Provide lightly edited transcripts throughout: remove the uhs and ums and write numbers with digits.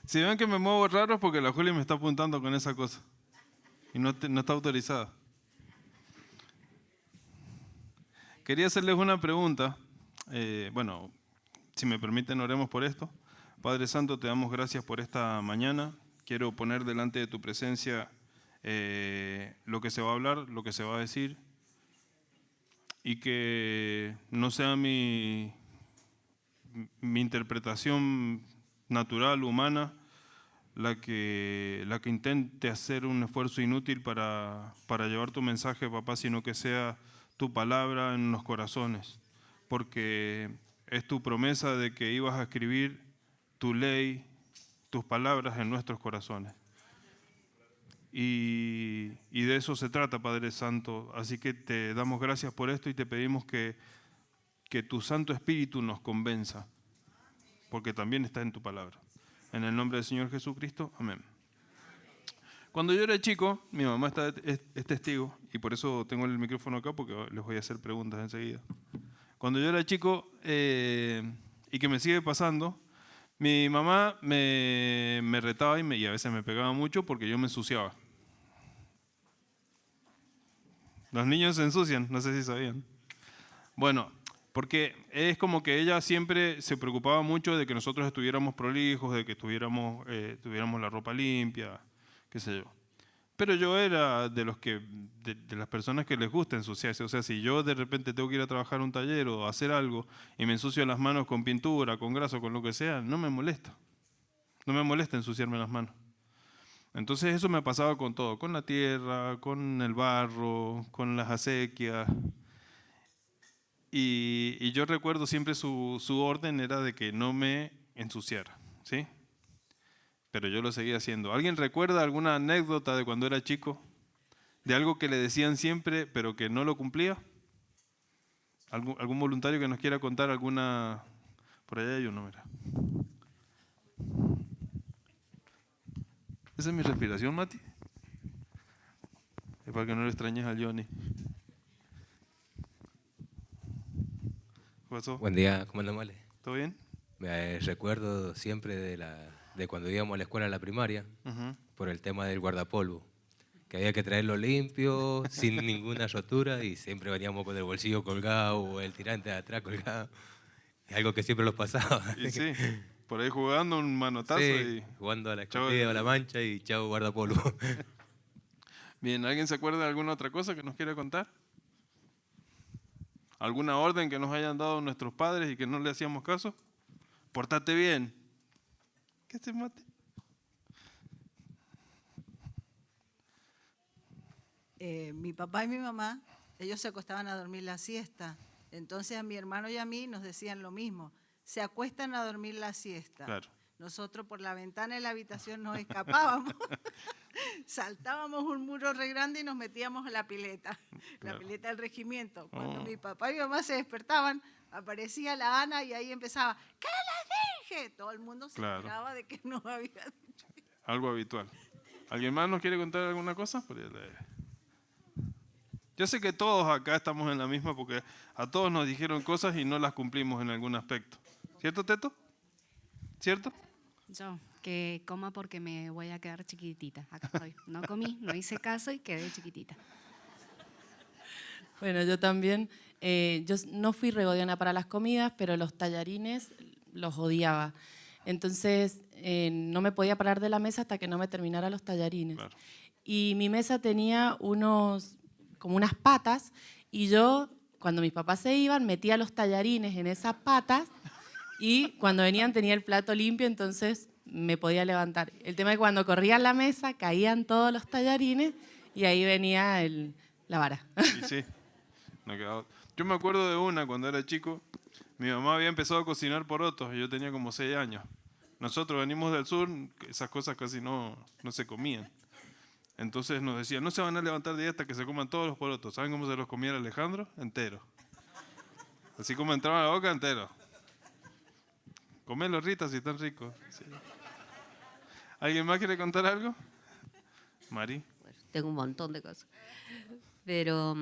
Si ven que me muevo raro es porque la Juli me está apuntando con esa cosa. Y no está autorizada. Quería hacerles una pregunta. Bueno, si me permiten, oremos por esto. Padre Santo, te damos gracias por esta mañana. Quiero poner delante de tu presencia lo que se va a hablar, lo que se va a decir. Y que no sea mi interpretación natural, humana, la que intente hacer un esfuerzo inútil para llevar tu mensaje, papá, sino que sea tu palabra en los corazones, porque es tu promesa de que ibas a escribir tu ley, tus palabras en nuestros corazones. Y de eso se trata, Padre Santo. Así que te damos gracias por esto y te pedimos que tu Santo Espíritu nos convenza, porque también está en tu palabra. En el nombre del Señor Jesucristo, amén. Cuando yo era chico, mi mamá es testigo, y por eso tengo el micrófono acá, porque les voy a hacer preguntas enseguida. Cuando yo era chico, y que me sigue pasando, mi mamá me retaba y a veces me pegaba mucho porque yo me ensuciaba. Los niños se ensucian, no sé si sabían. Bueno, porque es como que ella siempre se preocupaba mucho de que nosotros estuviéramos prolijos, de que tuviéramos la ropa limpia, qué sé yo. Pero yo era de los que, de las personas que les gusta ensuciarse. O sea, si yo de repente tengo que ir a trabajar a un taller o hacer algo y me ensucio las manos con pintura, con grasa, con lo que sea, no me molesta. No me molesta ensuciarme las manos. Entonces eso me pasaba con todo, con la tierra, con el barro, con las acequias. Y yo recuerdo siempre su orden era de que no me ensuciara, ¿sí? Pero yo lo seguía haciendo. ¿Alguien recuerda alguna anécdota de cuando era chico? De algo que le decían siempre, pero que no lo cumplía. ¿Algún voluntario que nos quiera contar alguna? Por allá hay uno, mira. ¿Esa es mi respiración, Mati? Es para que no le extrañes a Johnny. ¿Qué pasó? Buen día, ¿cómo andamos, Ale? ¿Todo bien? Me recuerdo siempre de cuando íbamos a la escuela, a la primaria, por el tema del guardapolvo, que había que traerlo limpio, sin ninguna rotura, y siempre veníamos con el bolsillo colgado o el tirante de atrás colgado. Es algo que siempre los pasaba. Y sí, por ahí jugando un manotazo Sí, y jugando a la chao. escondida o a la mancha y chao guardapolvo. Bien, ¿alguien se acuerda de alguna otra cosa que nos quiera contar? ¿Alguna orden que nos hayan dado nuestros padres y que no le hacíamos caso? Portate bien. ¿Qué se mate? Mi papá y mi mamá, ellos se acostaban a dormir la siesta. Entonces a mi hermano y a mí nos decían lo mismo, se acuestan a dormir la siesta. Claro. Nosotros por la ventana de la habitación nos escapábamos, saltábamos un muro re grande y nos metíamos a la pileta, Claro. la pileta del regimiento. Cuando Oh. mi papá y mi mamá se despertaban, aparecía la Ana y ahí empezaba, ¿qué les dije? Todo el mundo se Claro. enteraba de que no había dicho. Algo habitual. ¿Alguien más nos quiere contar alguna cosa? Yo sé que todos acá estamos en la misma porque a todos nos dijeron cosas y no las cumplimos en algún aspecto. ¿Cierto, Teto? ¿Cierto? Yo, que coma porque me voy a quedar chiquitita. Acá estoy. No comí, no hice caso y quedé chiquitita. Bueno, yo también, yo no fui regodiona para las comidas, pero los tallarines los odiaba. Entonces, no me podía parar de la mesa hasta que no me terminara los tallarines. Claro. Y mi mesa tenía como unas patas, y yo, cuando mis papás se iban, metía los tallarines en esas patas, y cuando venían tenía el plato limpio, entonces me podía levantar. El tema es que cuando corría la mesa, caían todos los tallarines, y ahí venía la vara. Y sí. No quedaba. Yo me acuerdo de una cuando era chico. Mi mamá había empezado a cocinar porotos y yo tenía como 6 años. Nosotros venimos del sur, esas cosas casi no se comían. Entonces nos decía, no se van a levantar de ahí hasta que se coman todos los porotos. ¿Saben cómo se los comía el Alejandro? Entero. Así como entraba a la boca, entero. Comelo, Rita, si están ricos. Sí. ¿Alguien más quiere contar algo? Mari. Bueno, tengo un montón de cosas. Pero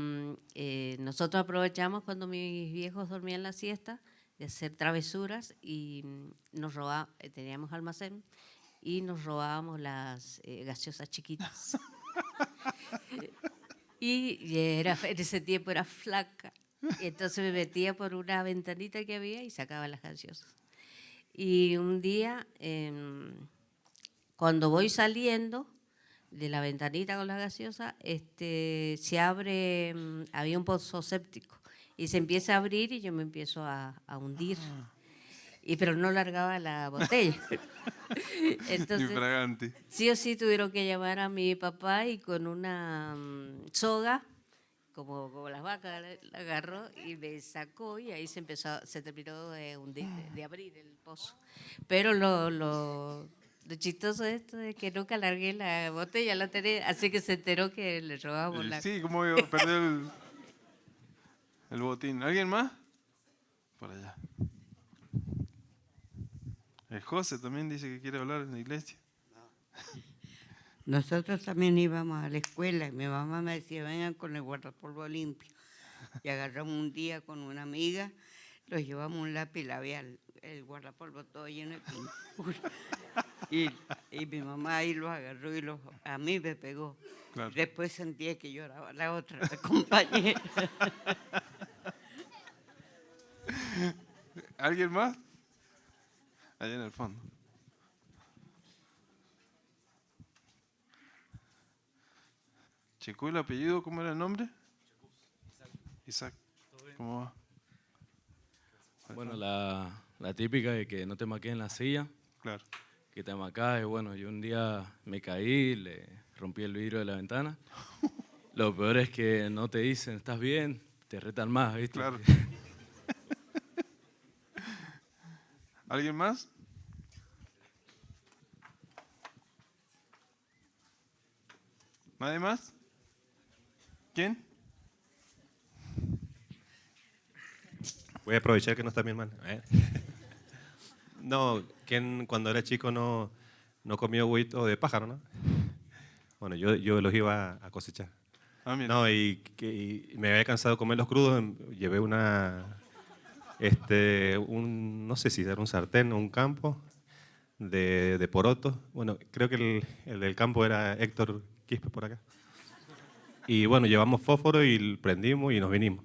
nosotros aprovechamos cuando mis viejos dormían la siesta de hacer travesuras y nos teníamos almacén y nos robábamos las gaseosas chiquitas. Y en ese tiempo era flaca. Y entonces me metía por una ventanita que había y sacaba las gaseosas. Y un día, cuando voy saliendo de la ventanita con las gaseosas, se abre, había un pozo séptico, y se empieza a abrir y yo me empiezo a hundir. Pero no largaba la botella. Entonces, Infragante. sí o sí tuvieron que llamar a mi papá y con una soga, como las vacas, la agarró y me sacó, y ahí se terminó de hundir, de abrir el pozo. Pero lo chistoso de esto es que nunca largué la botella, la tenía, así que se enteró que le robábamos la... Sí, ¿cómo iba a perder el botín? ¿Alguien más? Por allá. El José también dice que quiere hablar en la iglesia. Nosotros también íbamos a la escuela y mi mamá me decía, vengan con el guardapolvo limpio. Y agarramos un día con una amiga, los llevamos un lápiz labial, el guardapolvo todo lleno de pintura. Y mi mamá ahí los agarró y a mí me pegó. Claro. Después sentía que lloraba la otra, la compañera. ¿Alguien más? Allá en el fondo. Chicú, ¿el apellido? ¿Cómo era el nombre? Isaac. ¿Cómo va? Bueno, la típica de que no te maquées en la silla, Claro. que te macaes. Bueno, yo un día me caí, le rompí el vidrio de la ventana. Lo peor es que no te dicen, ¿estás bien? Te retan más, ¿viste? Claro. ¿Alguien más? ¿Nadie más? ¿Quién? Voy a aprovechar que no está mi hermano. No, ¿quién cuando era chico no comió huevito de pájaro, no? Bueno, yo los iba a cosechar. Ah, mira. No, y me había cansado de comerlos crudos, llevé no sé si era un sartén o un campo de porotos. Bueno, creo que el del campo era Héctor Quispe por acá. Y bueno, llevamos fósforo y prendimos y nos vinimos.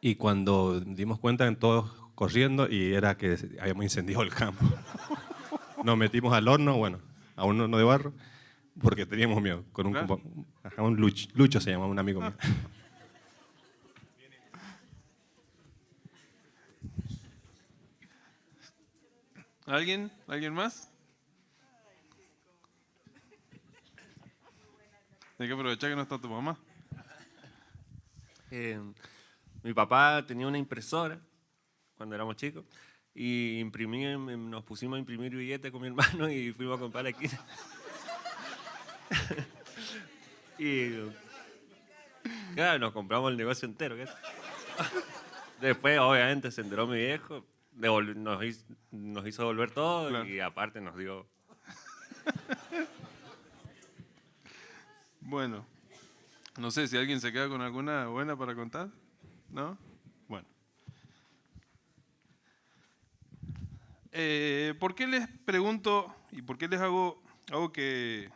Y cuando dimos cuenta, todos corriendo, y era que habíamos incendiado el campo. Nos metimos al horno, bueno, a un horno de barro, porque teníamos miedo. Con Claro. un Lucho se llamaba, un amigo mío. ¿Alguien? ¿Alguien más? Hay que aprovechar que no está tu mamá. Mi papá tenía una impresora cuando éramos chicos y nos pusimos a imprimir billetes con mi hermano y fuimos a comprar aquí. Y claro, nos compramos el negocio entero. ¿Qué? Después, obviamente, se enteró mi viejo, nos hizo devolver todo, Claro. y aparte nos dio... Bueno, no sé si alguien se queda con alguna buena para contar. ¿No? Bueno. ¿Por qué les pregunto y por qué les hago que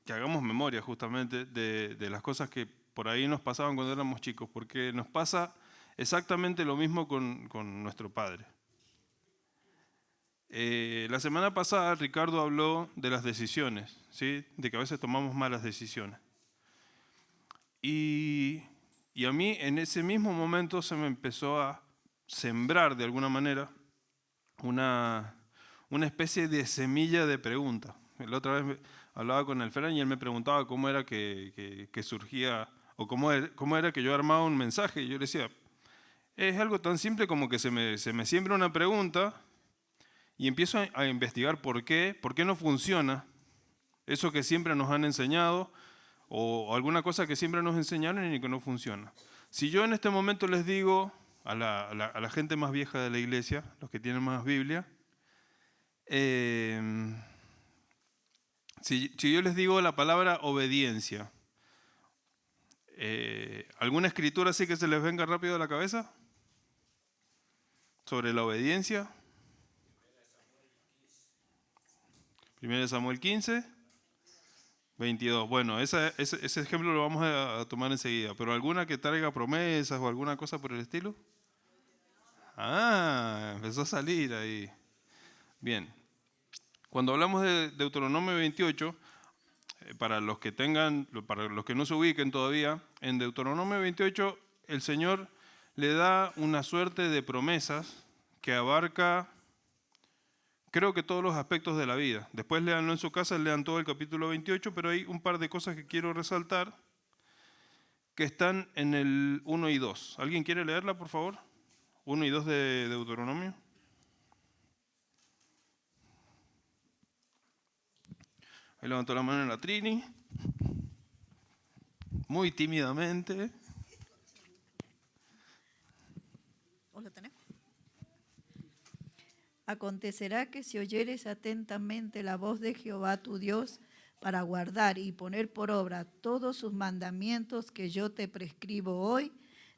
hagamos memoria justamente de las cosas que por ahí nos pasaban cuando éramos chicos? Porque nos pasa exactamente lo mismo con nuestro padre. La semana pasada Ricardo habló de las decisiones, ¿sí? De que a veces tomamos malas decisiones. Y a mí en ese mismo momento se me empezó a sembrar de alguna manera una especie de semilla de pregunta. La otra vez hablaba con el Fran y él me preguntaba cómo era que surgía, o cómo era que yo armaba un mensaje. Y yo le decía, es algo tan simple como que se me siembra una pregunta y empiezo a investigar por qué no funciona eso que siempre nos han enseñado, o alguna cosa que siempre nos enseñaron y que no funciona. Si yo en este momento les digo a la gente más vieja de la iglesia, los que tienen más Biblia, si yo les digo la palabra obediencia, ¿alguna escritura así que se les venga rápido a la cabeza? Sobre la obediencia. 1 Samuel 15, 22. Bueno, ese ejemplo lo vamos a tomar enseguida. ¿Pero alguna que traiga promesas o alguna cosa por el estilo? Ah, empezó a salir ahí. Bien. Cuando hablamos de Deuteronomio 28, para los que no se ubiquen todavía, en Deuteronomio 28 el Señor le da una suerte de promesas que abarca, creo que todos los aspectos de la vida. Después léanlo en su casa, lean todo el capítulo 28, pero hay un par de cosas que quiero resaltar que están en el 1 y 2. ¿Alguien quiere leerla, por favor? 1 y 2 de Deuteronomio. Ahí levantó la mano en la Trini, muy tímidamente. ¿Vos lo tenés? Acontecerá que si oyeres atentamente la voz de Jehová tu Dios para guardar y poner por obra todos sus mandamientos que yo te prescribo hoy,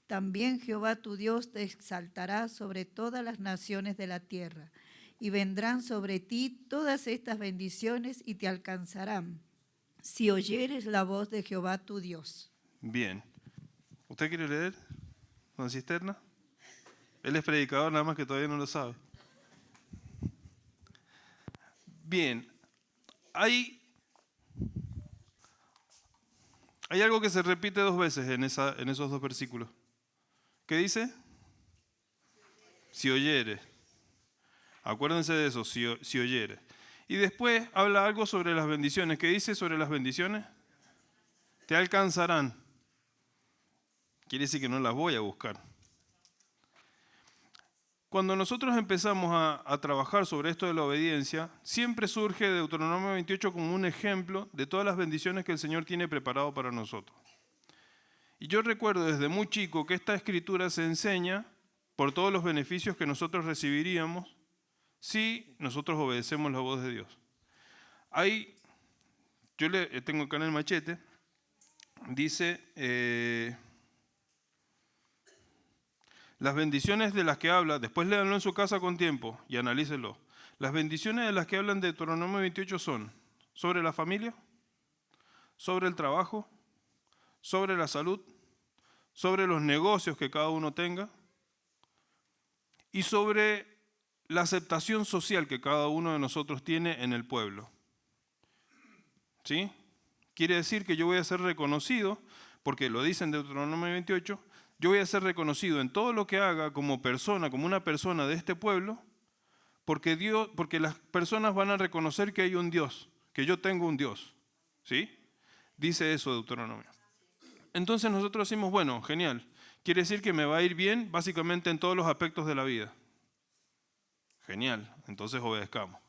también Jehová tu Dios te exaltará sobre todas las naciones de la tierra. Y vendrán sobre ti todas estas bendiciones y te alcanzarán, si oyeres la voz de Jehová tu Dios. Bien. ¿Usted quiere leer, don Cisterna? Él es predicador, nada más que todavía no lo sabe. Bien. Hay algo que se repite 2 veces en esos 2 versículos. ¿Qué dice? Si oyeres. Acuérdense de eso, si oyeres. Y después habla algo sobre las bendiciones. ¿Qué dice sobre las bendiciones? Te alcanzarán. Quiere decir que no las voy a buscar. Cuando nosotros empezamos a trabajar sobre esto de la obediencia, siempre surge Deuteronomio 28 como un ejemplo de todas las bendiciones que el Señor tiene preparado para nosotros. Y yo recuerdo desde muy chico que esta escritura se enseña por todos los beneficios que nosotros recibiríamos si nosotros obedecemos la voz de Dios. Yo tengo acá en el machete, dice, las bendiciones de las que habla, después léanlo en su casa con tiempo y analícenlo. Las bendiciones de las que hablan de Deuteronomio 28 son sobre la familia, sobre el trabajo, sobre la salud, sobre los negocios que cada uno tenga y sobre la aceptación social que cada uno de nosotros tiene en el pueblo. ¿Sí? Quiere decir que yo voy a ser reconocido, porque lo dice en Deuteronomio 28, yo voy a ser reconocido en todo lo que haga como persona, como una persona de este pueblo, porque las personas van a reconocer que hay un Dios, que yo tengo un Dios. ¿Sí? Dice eso Deuteronomio. Entonces nosotros decimos, bueno, genial. Quiere decir que me va a ir bien básicamente en todos los aspectos de la vida. Genial, entonces obedezcamos.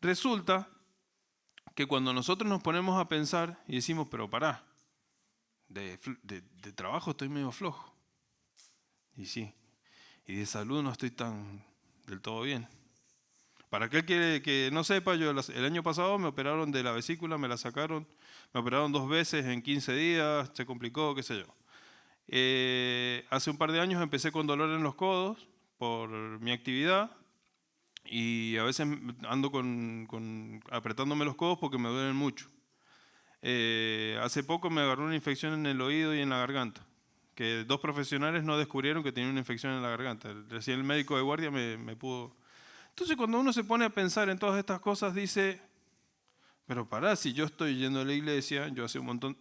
Resulta que cuando nosotros nos ponemos a pensar y decimos, pero pará, de trabajo estoy medio flojo. Y sí, y de salud no estoy del todo bien. Para aquel que no sepa, yo el año pasado me operaron de la vesícula, me la sacaron, me operaron 2 veces en 15 días, se complicó, qué sé yo. Hace un par de años empecé con dolor en los codos por mi actividad y a veces ando apretándome los codos porque me duelen mucho. Hace poco me agarró una infección en el oído y en la garganta, que 2 profesionales no descubrieron que tenía una infección en la garganta. Recién el médico de guardia me pudo... Entonces cuando uno se pone a pensar en todas estas cosas dice, pero pará, si yo estoy yendo a la iglesia, yo hace un montón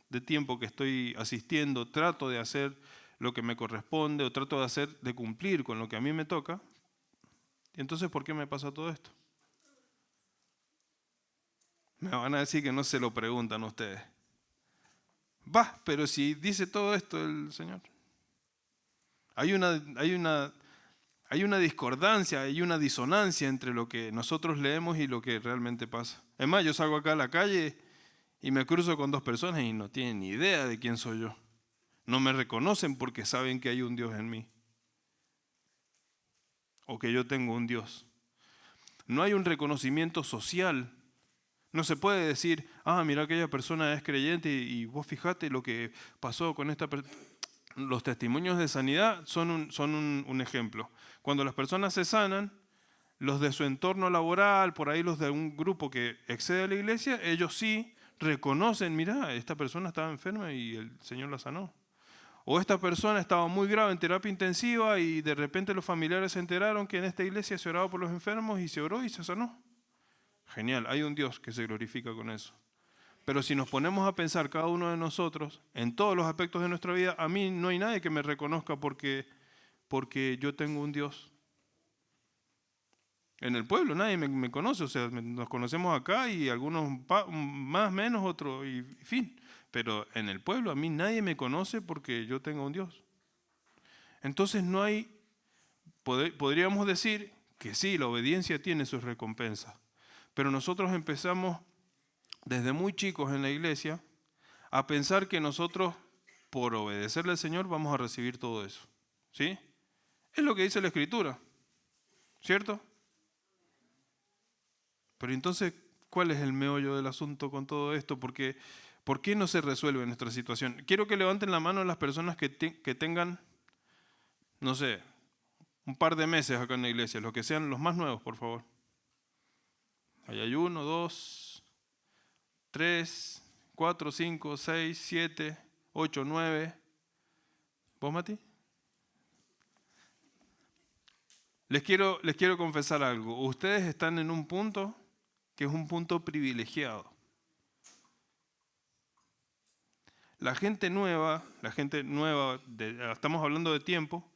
de tiempo que estoy asistiendo, trato de hacer lo que me corresponde o trato de cumplir con lo que a mí me toca, y entonces ¿por qué me pasa todo esto? Me van a decir que no se lo preguntan ustedes. Pero si dice todo esto el Señor. Hay una discordancia, hay una disonancia entre lo que nosotros leemos y lo que realmente pasa. Es más, yo salgo acá a la calle y me cruzo con 2 personas y no tienen ni idea de quién soy yo. No me reconocen porque saben que hay un Dios en mí. O que yo tengo un Dios. No hay un reconocimiento social. No se puede decir, mira, aquella persona es creyente y vos fijate lo que pasó con esta persona. Los testimonios de sanidad son un ejemplo. Cuando las personas se sanan, Los de su entorno laboral, por ahí los de un grupo que excede a la iglesia, ellos sí reconocen, mira, esta persona estaba enferma y el Señor la sanó. O esta persona estaba muy grave en terapia intensiva y de repente los familiares se enteraron que en esta iglesia se oraba por los enfermos y se oró y se sanó. Genial, hay un Dios que se glorifica con eso. Pero si nos ponemos a pensar cada uno de nosotros, en todos los aspectos de nuestra vida, a mí no hay nadie que me reconozca porque yo tengo un Dios. En el pueblo nadie me conoce, o sea, nos conocemos acá y algunos más, menos, otros, y fin. Pero en el pueblo a mí nadie me conoce porque yo tengo un Dios. Entonces no hay, podríamos decir que sí, la obediencia tiene sus recompensas. Pero nosotros empezamos desde muy chicos en la iglesia a pensar que nosotros, por obedecerle al Señor, vamos a recibir todo eso. ¿Sí? Es lo que dice la Escritura, ¿cierto? Pero entonces, ¿cuál es el meollo del asunto con todo esto? Porque, ¿por qué no se resuelve nuestra situación? Quiero que levanten la mano las personas que tengan, no sé, un par de meses acá en la iglesia, los que sean los más nuevos, por favor. Ahí hay 1, 2, 3, 4, 5, 6, 7, 8, 9. ¿Vos, Mati? Les quiero confesar algo. Ustedes están en un punto que es un punto privilegiado. La gente nueva, estamos hablando de tiempo,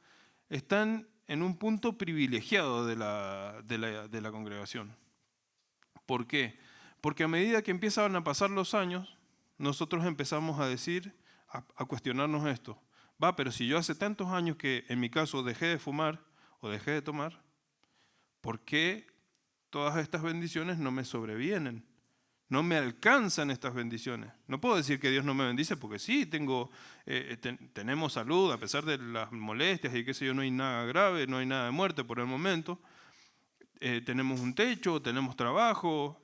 están en un punto privilegiado de la congregación. ¿Por qué? Porque a medida que empiezan a pasar los años, nosotros empezamos a decir, a cuestionarnos esto. Pero si yo hace tantos años que en mi caso dejé de fumar o dejé de tomar, ¿por qué todas estas bendiciones no me sobrevienen? No me alcanzan estas bendiciones. No puedo decir que Dios no me bendice porque sí, tenemos salud a pesar de las molestias y qué sé yo, no hay nada grave, no hay nada de muerte por el momento. Tenemos un techo, tenemos trabajo,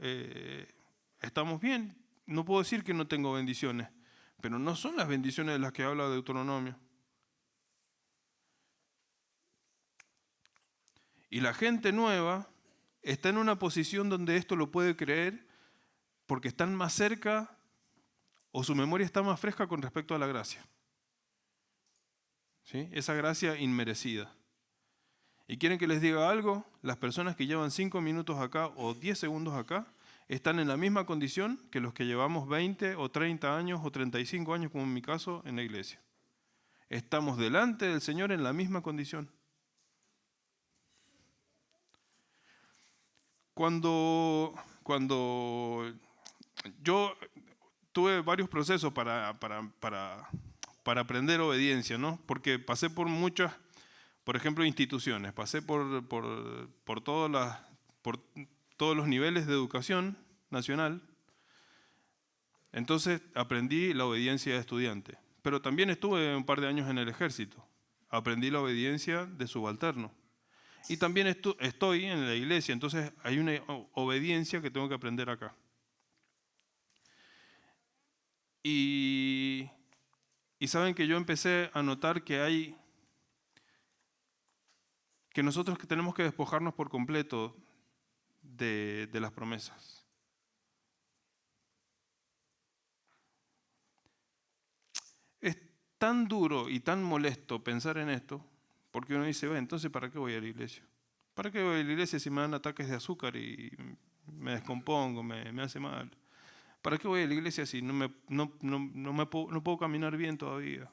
estamos bien. No puedo decir que no tengo bendiciones, pero no son las bendiciones de las que habla Deuteronomio. Y la gente nueva está en una posición donde esto lo puede creer porque están más cerca o su memoria está más fresca con respecto a la gracia. ¿Sí? Esa gracia inmerecida. ¿Y quieren que les diga algo? Las personas que llevan 5 minutos acá o 10 segundos acá están en la misma condición que los que llevamos 20 o 30 años o 35 años, como en mi caso, en la iglesia. Estamos delante del Señor en la misma condición. Cuando yo tuve varios procesos para aprender obediencia, ¿no? Porque pasé por muchas, por ejemplo, instituciones, pasé por todos los niveles de educación nacional, entonces aprendí la obediencia de estudiante, pero también estuve un par de años en el ejército, aprendí la obediencia de subalterno. Y también estoy en la iglesia, entonces hay una obediencia que tengo que aprender acá. Y saben que yo empecé a notar que nosotros tenemos que despojarnos por completo de las promesas. Es tan duro y tan molesto pensar en esto, porque uno dice, entonces ¿para qué voy a la iglesia? ¿Para qué voy a la iglesia si me dan ataques de azúcar y me descompongo, me hace mal? ¿Para qué voy a la iglesia si no puedo caminar bien todavía?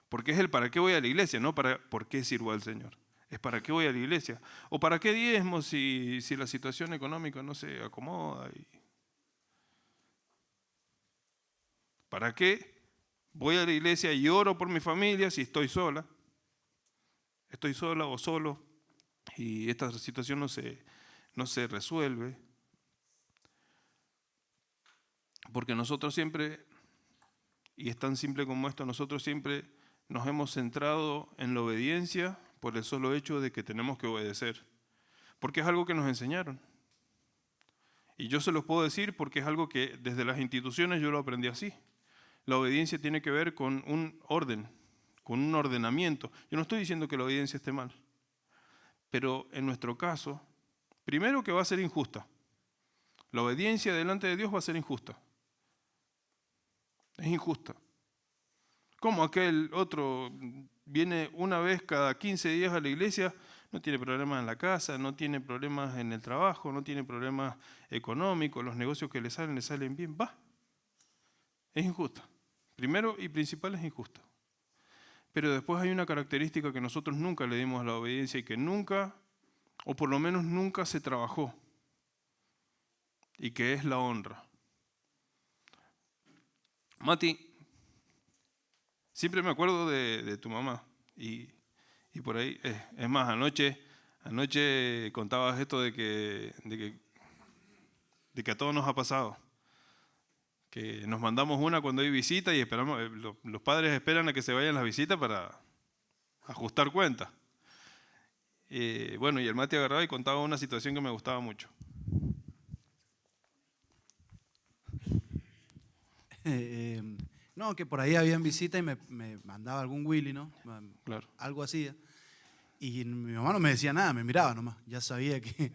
Porque es el para qué voy a la iglesia, no para por qué sirvo al Señor. Es para qué voy a la iglesia. O para qué diezmo si la situación económica no se acomoda. ¿Para qué voy a la iglesia y oro por mi familia si estoy sola? Estoy sola o solo y esta situación no se resuelve. Porque nosotros siempre, y es tan simple como esto, nosotros siempre nos hemos centrado en la obediencia por el solo hecho de que tenemos que obedecer. Porque es algo que nos enseñaron. Y yo se los puedo decir porque es algo que desde las instituciones yo lo aprendí así. La obediencia tiene que ver con un orden, con un ordenamiento. Yo no estoy diciendo que la obediencia esté mal, pero en nuestro caso, primero que va a ser injusta. La obediencia delante de Dios va a ser injusta. Es injusta. ¿Cómo aquel otro viene una vez cada 15 días a la iglesia? No tiene problemas en la casa, no tiene problemas en el trabajo, no tiene problemas económicos, los negocios que le salen bien. Va. Es injusta. Primero y principal es injusta. Pero después hay una característica que nosotros nunca le dimos a la obediencia y que nunca, o por lo menos nunca se trabajó, y que es la honra. Mati, siempre me acuerdo de tu mamá y por ahí, es más, anoche contabas esto de que a todos nos ha pasado, que nos mandamos una cuando hay visita y esperamos, los padres esperan a que se vayan las visitas para ajustar cuentas. Bueno, y el Mati agarraba y contaba una situación que me gustaba mucho. No, que por ahí habían visita y me mandaba algún Willy, ¿no? Claro. Algo hacía. Y mi mamá no me decía nada, me miraba nomás. Ya sabía que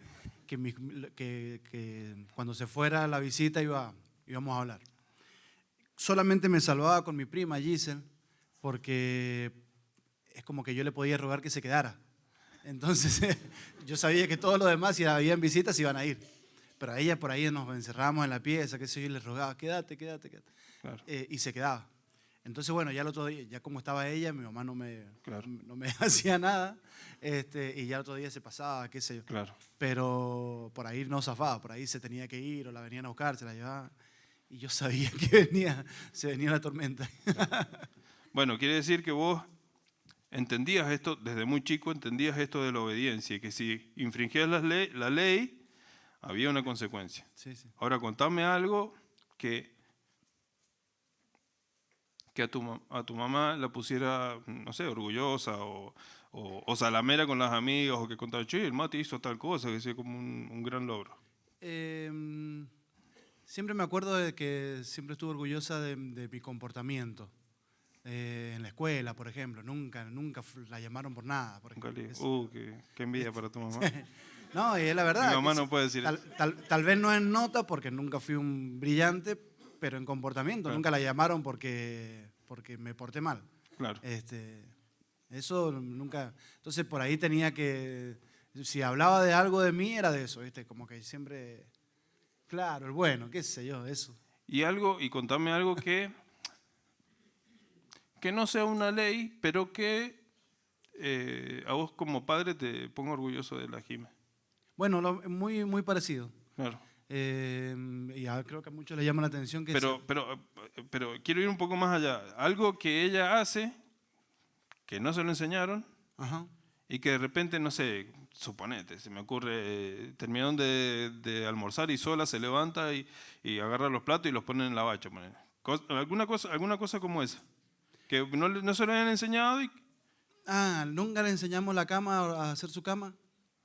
cuando se fuera la visita íbamos a hablar. Solamente me salvaba con mi prima Giselle, porque es como que yo le podía rogar que se quedara. Entonces yo sabía que todos los demás, si habían visitas, iban a ir. Pero a ella por ahí nos encerrábamos en la pieza, qué sé yo, y le rogaba, quédate. Claro. Y se quedaba. Entonces, bueno, ya el otro día, ya como estaba ella, mi mamá no me hacía nada, y ya el otro día se pasaba, qué sé yo. Claro. Pero por ahí no zafaba, por ahí se tenía que ir, o la venían a buscar, se la llevaban, y yo sabía que se venía la tormenta. Claro. Bueno, quiere decir que vos entendías esto, desde muy chico entendías esto de la obediencia, y que si infringías la ley, había una consecuencia. Sí, sí. Ahora, contame algo que a tu mamá la pusiera, no sé, orgullosa o salamera con las amigas, o que contaba, che, el Mati hizo tal cosa, que sea como un gran logro. Siempre me acuerdo de que siempre estuve orgullosa de mi comportamiento. En la escuela, por ejemplo, nunca la llamaron por nada. Por ejemplo. Qué envidia para tu mamá. No, y es la verdad. Mi mamá no puede decir eso. Tal vez no en nota, porque nunca fui un brillante, pero en comportamiento. Claro. Nunca la llamaron porque me porté mal. Claro. Eso nunca. Entonces por ahí tenía que. Si hablaba de algo de mí, era de eso, ¿viste? Como que siempre. Claro, el bueno, qué sé yo, eso. Y contame algo que no sea una ley, pero que a vos como padre te ponga orgulloso de la Jime. Bueno, muy, muy parecido. Claro. Y creo que a muchos les llama la atención que... Pero quiero ir un poco más allá. Algo que ella hace, que no se lo enseñaron, ajá, y que de repente, no sé, suponete, se me ocurre, terminaron de almorzar y sola se levanta y agarra los platos y los pone en la bacha. Alguna cosa como esa, que no se lo habían enseñado. Nunca le enseñamos la cama, a hacer su cama.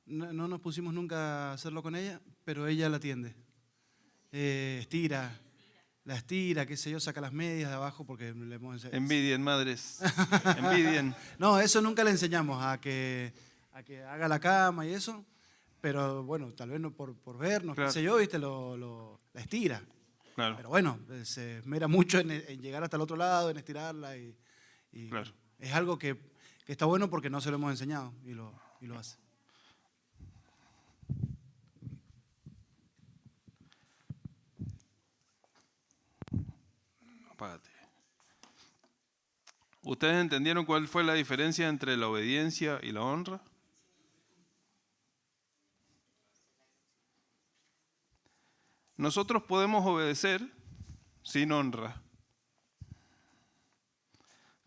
No nos pusimos nunca a hacerlo con ella, pero ella la atiende. La estira, qué sé yo, saca las medias de abajo porque le hemos enseñado. Envidien, madres. Envidien. No, eso nunca le enseñamos, a que haga la cama y eso, pero bueno, tal vez no por vernos, claro, qué sé yo, viste, la estira. Claro. Pero bueno, se esmera mucho en llegar hasta el otro lado, en estirarla y claro, es algo que está bueno porque no se lo hemos enseñado y lo hace. Apágate. ¿Ustedes entendieron cuál fue la diferencia entre la obediencia y la honra? Nosotros podemos obedecer sin honra.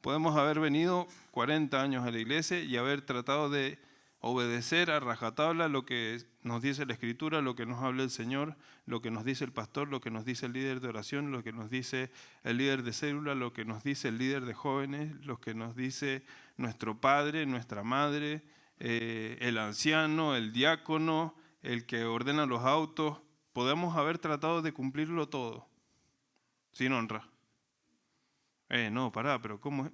Podemos haber venido 40 años a la iglesia y haber tratado de obedecer a rajatabla lo que nos dice la Escritura, lo que nos habla el Señor, lo que nos dice el pastor, lo que nos dice el líder de oración, lo que nos dice el líder de célula, lo que nos dice el líder de jóvenes, lo que nos dice nuestro padre, nuestra madre, el anciano, el diácono, el que ordena los autos. Podemos haber tratado de cumplirlo todo sin honra. No, pará, pero ¿cómo es?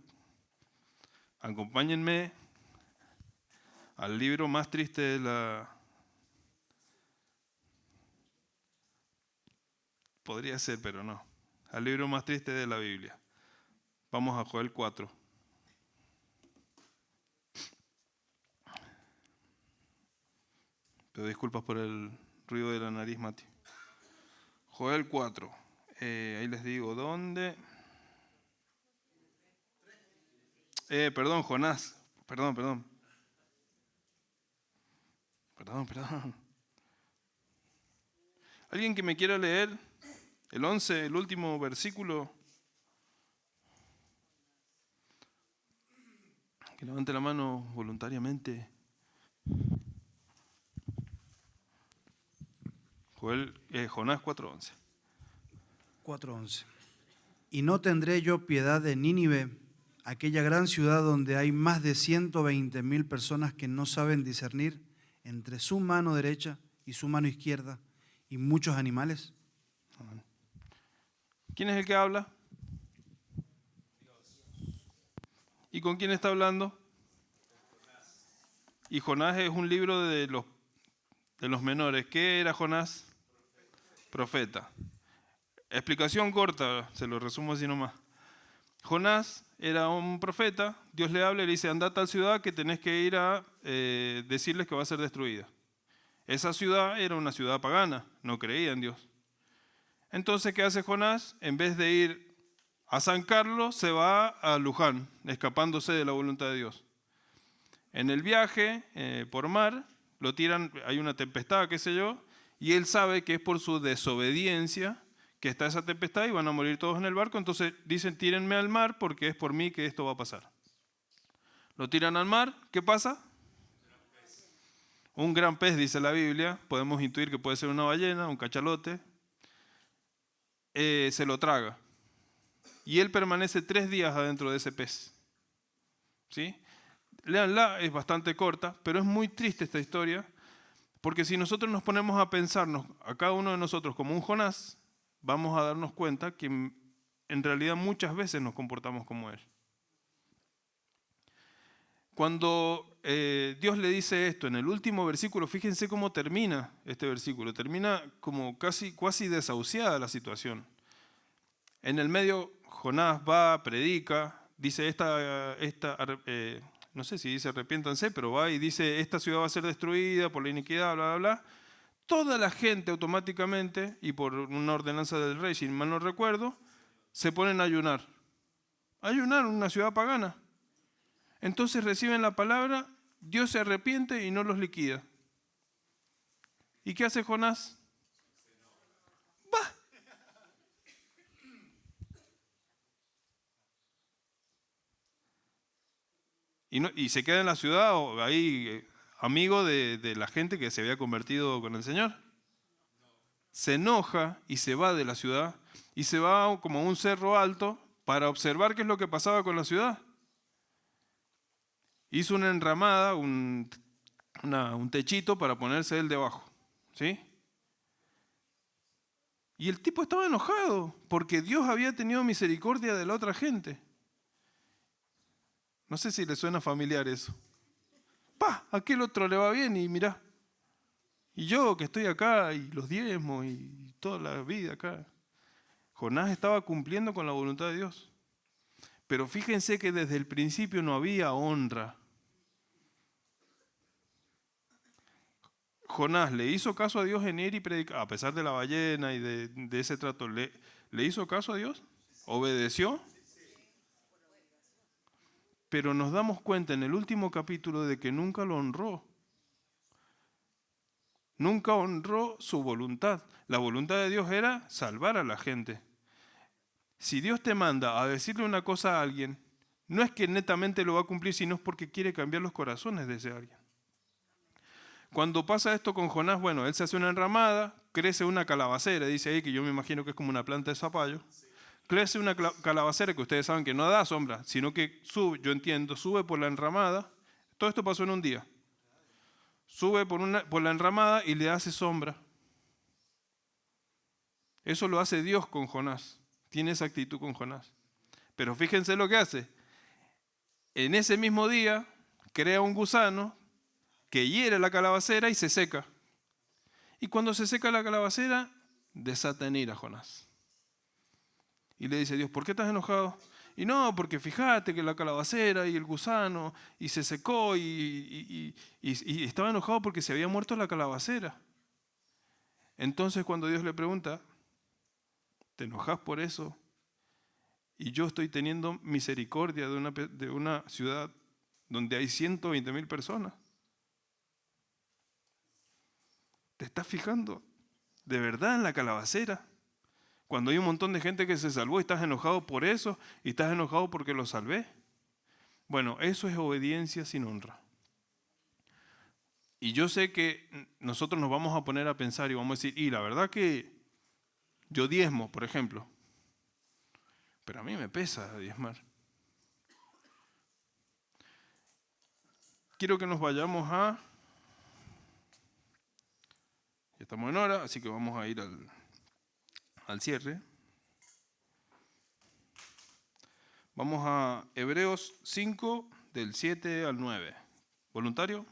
Acompáñenme al libro más triste de la... Podría ser, pero no. Al libro más triste de la Biblia. Vamos a Joel 4. Pido disculpas por el ruido de la nariz, Mati. Joel 4. Ahí les digo dónde. Perdón, Jonás. Perdón. ¿Alguien que me quiera leer el 11, el último versículo? Que levante la mano voluntariamente. Jonás 4:11. 4:11. Y no tendré yo piedad de Nínive, aquella gran ciudad donde hay más de 120,000 personas que no saben discernir entre su mano derecha y su mano izquierda, y muchos animales. ¿Quién es el que habla? ¿Y con quién está hablando? Y Jonás es un libro de los menores. ¿Qué era Jonás? Profeta. Explicación corta, se lo resumo así nomás. Jonás era un profeta, Dios le habla y le dice, anda a tal ciudad que tenés que ir a decirles que va a ser destruida. Esa ciudad era una ciudad pagana, no creía en Dios. Entonces, ¿qué hace Jonás? En vez de ir a San Carlos, se va a Luján, escapándose de la voluntad de Dios. En el viaje por mar, lo tiran, hay una tempestad, qué sé yo, y él sabe que es por su desobediencia que está esa tempestad y van a morir todos en el barco, entonces dicen, tírenme al mar porque es por mí que esto va a pasar. Lo tiran al mar, ¿qué pasa? Un gran pez, dice la Biblia, podemos intuir que puede ser una ballena, un cachalote, se lo traga. Y él permanece 3 días adentro de ese pez. ¿Sí? Léanla, es bastante corta, pero es muy triste esta historia, porque si nosotros nos ponemos a pensarnos a cada uno de nosotros como un Jonás, vamos a darnos cuenta que en realidad muchas veces nos comportamos como él. Cuando Dios le dice esto en el último versículo, fíjense cómo termina este versículo, termina como casi desahuciada la situación. En el medio Jonás va, predica, dice no sé si dice arrepiéntanse, pero va y dice esta ciudad va a ser destruida por la iniquidad, bla, bla, bla. Toda la gente automáticamente, y por una ordenanza del rey, si mal no recuerdo, se ponen a ayunar. Ayunar en una ciudad pagana. Entonces reciben la palabra, Dios se arrepiente y no los liquida. ¿Y qué hace Jonás? Va. Y se queda en la ciudad ahí amigo de la gente que se había convertido con el Señor. Se enoja y se va de la ciudad y se va como a un cerro alto para observar qué es lo que pasaba con la ciudad. Hizo una enramada, un techito para ponerse él debajo. ¿Sí? Y el tipo estaba enojado porque Dios había tenido misericordia de la otra gente. No sé si le suena familiar eso. A aquel otro le va bien y mirá. Y yo que estoy acá y los diezmos y toda la vida acá. Jonás estaba cumpliendo con la voluntad de Dios. Pero fíjense que desde el principio no había honra. Jonás le hizo caso a Dios en ir y predicar, a pesar de la ballena y de ese trato. ¿Le hizo caso a Dios? ¿Obedeció? Pero nos damos cuenta en el último capítulo de que nunca lo honró. Nunca honró su voluntad. La voluntad de Dios era salvar a la gente. Si Dios te manda a decirle una cosa a alguien, no es que netamente lo va a cumplir, sino es porque quiere cambiar los corazones de ese alguien. Cuando pasa esto con Jonás, bueno, él se hace una enramada, crece una calabacera, dice ahí que yo me imagino que es como una planta de zapallo. Crece una calabacera que ustedes saben que no da sombra, sino que sube, yo entiendo, sube por la enramada. Todo esto pasó en un día. Sube por la enramada y le hace sombra. Eso lo hace Dios con Jonás. Tiene esa actitud con Jonás. Pero fíjense lo que hace. En ese mismo día crea un gusano que hiere la calabacera y se seca. Y cuando se seca la calabacera, desata en ira Jonás. Y le dice a Dios, ¿por qué estás enojado? Y no, porque fíjate que la calabacera y el gusano, y se secó, y estaba enojado porque se había muerto la calabacera. Entonces cuando Dios le pregunta, ¿te enojas por eso? Y yo estoy teniendo misericordia de una ciudad donde hay 120,000 personas. ¿Te estás fijando de verdad en la calabacera? Cuando hay un montón de gente que se salvó y estás enojado por eso y estás enojado porque lo salvé. Bueno, eso es obediencia sin honra. Y yo sé que nosotros nos vamos a poner a pensar y vamos a decir, y la verdad que yo diezmo, por ejemplo, pero a mí me pesa diezmar. Quiero que nos vayamos a... Ya estamos en hora, así que vamos a ir al cierre. Vamos a Hebreos 5, del 7 al 9. ¿Voluntario?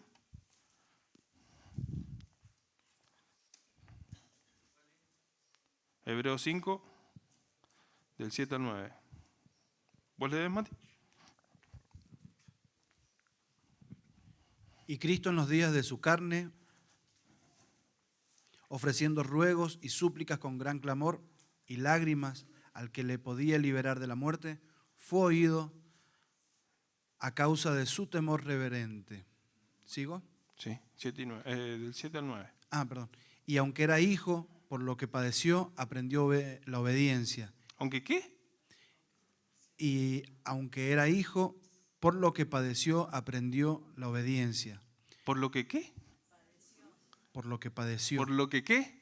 Hebreos 5, del 7 al 9. ¿Vos lees, Mati? Y Cristo en los días de su carne, ofreciendo ruegos y súplicas con gran clamor y lágrimas al que le podía liberar de la muerte, fue oído a causa de su temor reverente. ¿Sigo? Sí, 7 y 9, del 7 al 9. Perdón. Y aunque era hijo, por lo que padeció, aprendió la obediencia. ¿Aunque qué? Y aunque era hijo, por lo que padeció, aprendió la obediencia. ¿Por lo que qué? Por lo que padeció. ¿Por lo que qué?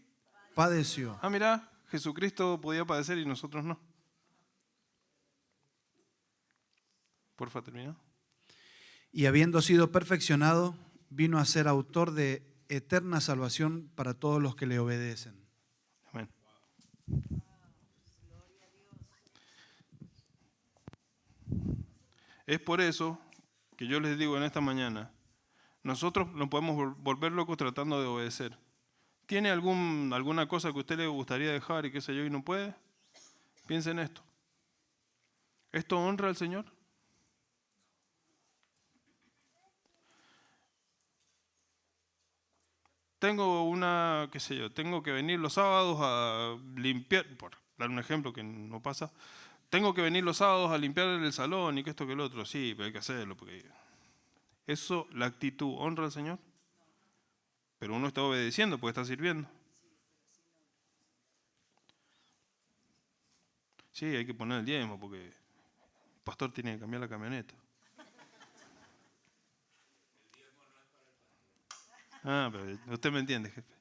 Padeció. Mira, Jesucristo podía padecer y nosotros no. Porfa, termina. Y habiendo sido perfeccionado, vino a ser autor de eterna salvación para todos los que le obedecen. Amén. Es por eso que yo les digo en esta mañana, nosotros no podemos volver locos tratando de obedecer. ¿Tiene alguna cosa que a usted le gustaría dejar y qué sé yo y no puede? Piensa en esto. ¿Esto honra al Señor? Tengo que venir los sábados a limpiar, por dar un ejemplo que no pasa, tengo que venir los sábados a limpiar el salón y que esto que el otro, sí, pero hay que hacerlo, porque eso, la actitud, ¿honra al Señor? Pero uno está obedeciendo porque está sirviendo. Sí, hay que poner el diezmo porque el pastor tiene que cambiar la camioneta. Pero usted me entiende, jefe.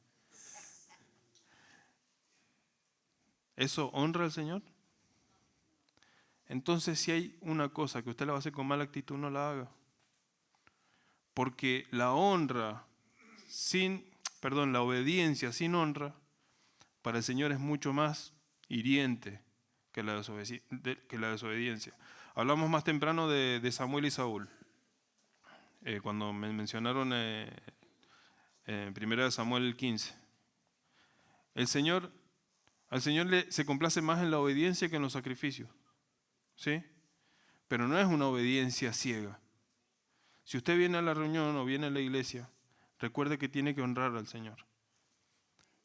¿Eso honra al Señor? Entonces, si hay una cosa que usted la va a hacer con mala actitud, no la haga. Porque la obediencia sin honra, para el Señor es mucho más hiriente que la desobediencia. Hablamos más temprano de Samuel y Saúl. Cuando me mencionaron en 1 Samuel 15. Al Señor se complace más en la obediencia que en los sacrificios. ¿Sí? Pero no es una obediencia ciega. Si usted viene a la reunión o viene a la iglesia, recuerde que tiene que honrar al Señor.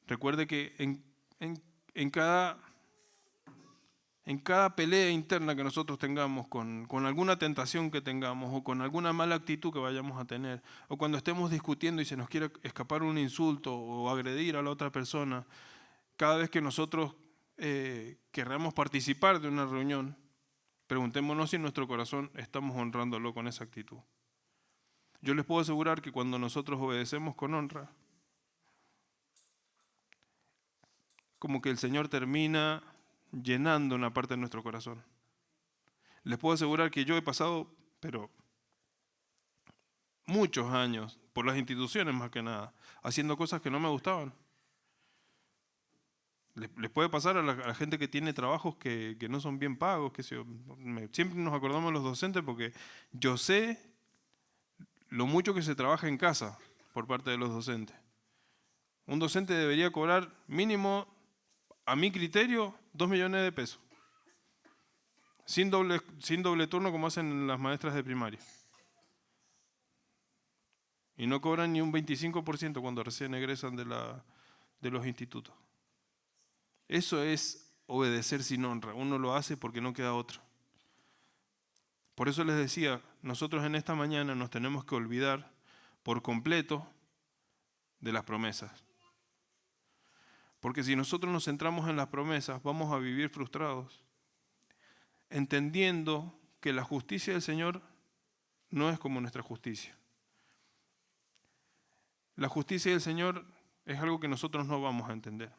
Recuerde que en cada pelea interna que nosotros tengamos, con alguna tentación que tengamos o con alguna mala actitud que vayamos a tener, o cuando estemos discutiendo y se nos quiera escapar un insulto o agredir a la otra persona, cada vez que nosotros querramos participar de una reunión, preguntémonos si en nuestro corazón estamos honrándolo con esa actitud. Yo les puedo asegurar que cuando nosotros obedecemos con honra, como que el Señor termina llenando una parte de nuestro corazón. Les puedo asegurar que yo he pasado, pero muchos años, por las instituciones más que nada, haciendo cosas que no me gustaban. Les puede pasar a la gente que tiene trabajos que no son bien pagos. Siempre nos acordamos de los docentes porque yo sé lo mucho que se trabaja en casa por parte de los docentes. Un docente debería cobrar mínimo, a mi criterio, 2 millones de pesos. Sin doble turno como hacen las maestras de primaria. Y no cobran ni un 25% cuando recién egresan de los institutos. Eso es obedecer sin honra. Uno lo hace porque no queda otro. Por eso les decía, nosotros en esta mañana nos tenemos que olvidar por completo de las promesas. Porque si nosotros nos centramos en las promesas, vamos a vivir frustrados, entendiendo que la justicia del Señor no es como nuestra justicia. La justicia del Señor es algo que nosotros no vamos a entender.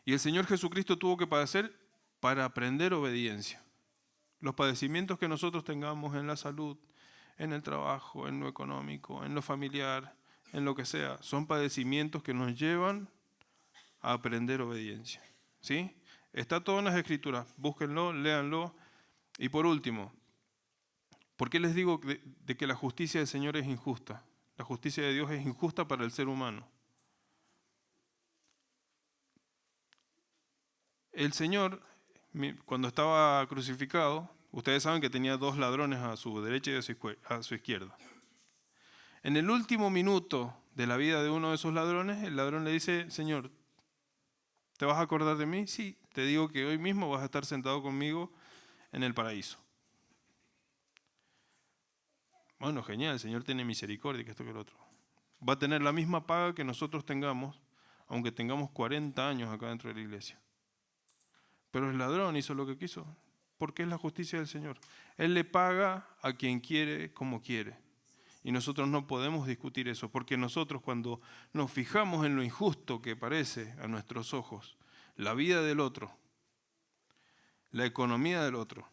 Y el Señor Jesucristo tuvo que padecer para aprender obediencia. Los padecimientos que nosotros tengamos en la salud, en el trabajo, en lo económico, en lo familiar, en lo que sea, son padecimientos que nos llevan a aprender obediencia. ¿Sí? Está todo en las Escrituras. Búsquenlo, léanlo. Y por último, ¿por qué les digo de que la justicia del Señor es injusta? La justicia de Dios es injusta para el ser humano. El Señor, cuando estaba crucificado, ustedes saben que tenía 2 ladrones a su derecha y a su izquierda. En el último minuto de la vida de uno de esos ladrones, el ladrón le dice: Señor, ¿te vas a acordar de mí? Sí, te digo que hoy mismo vas a estar sentado conmigo en el paraíso. Bueno, genial, el Señor tiene misericordia, que esto que lo otro. Va a tener la misma paga que nosotros tengamos, aunque tengamos 40 años acá dentro de la iglesia. Pero el ladrón hizo lo que quiso, porque es la justicia del Señor. Él le paga a quien quiere como quiere. Y nosotros no podemos discutir eso, porque nosotros cuando nos fijamos en lo injusto que parece a nuestros ojos, la vida del otro, la economía del otro,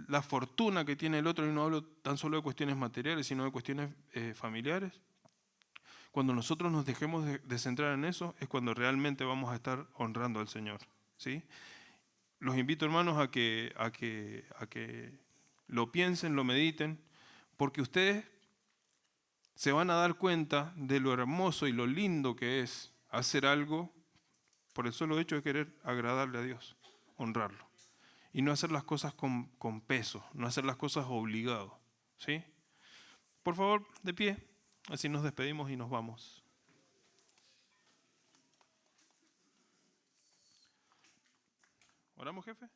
la fortuna que tiene el otro, y no hablo tan solo de cuestiones materiales, sino de cuestiones familiares, cuando nosotros nos dejemos de centrar en eso, es cuando realmente vamos a estar honrando al Señor. ¿Sí? Los invito, hermanos, a que lo piensen, lo mediten, porque ustedes se van a dar cuenta de lo hermoso y lo lindo que es hacer algo por el solo hecho de querer agradarle a Dios, honrarlo. Y no hacer las cosas con peso, no hacer las cosas obligado. ¿Sí? Por favor, de pie, así nos despedimos y nos vamos. ¿Oramos, jefe?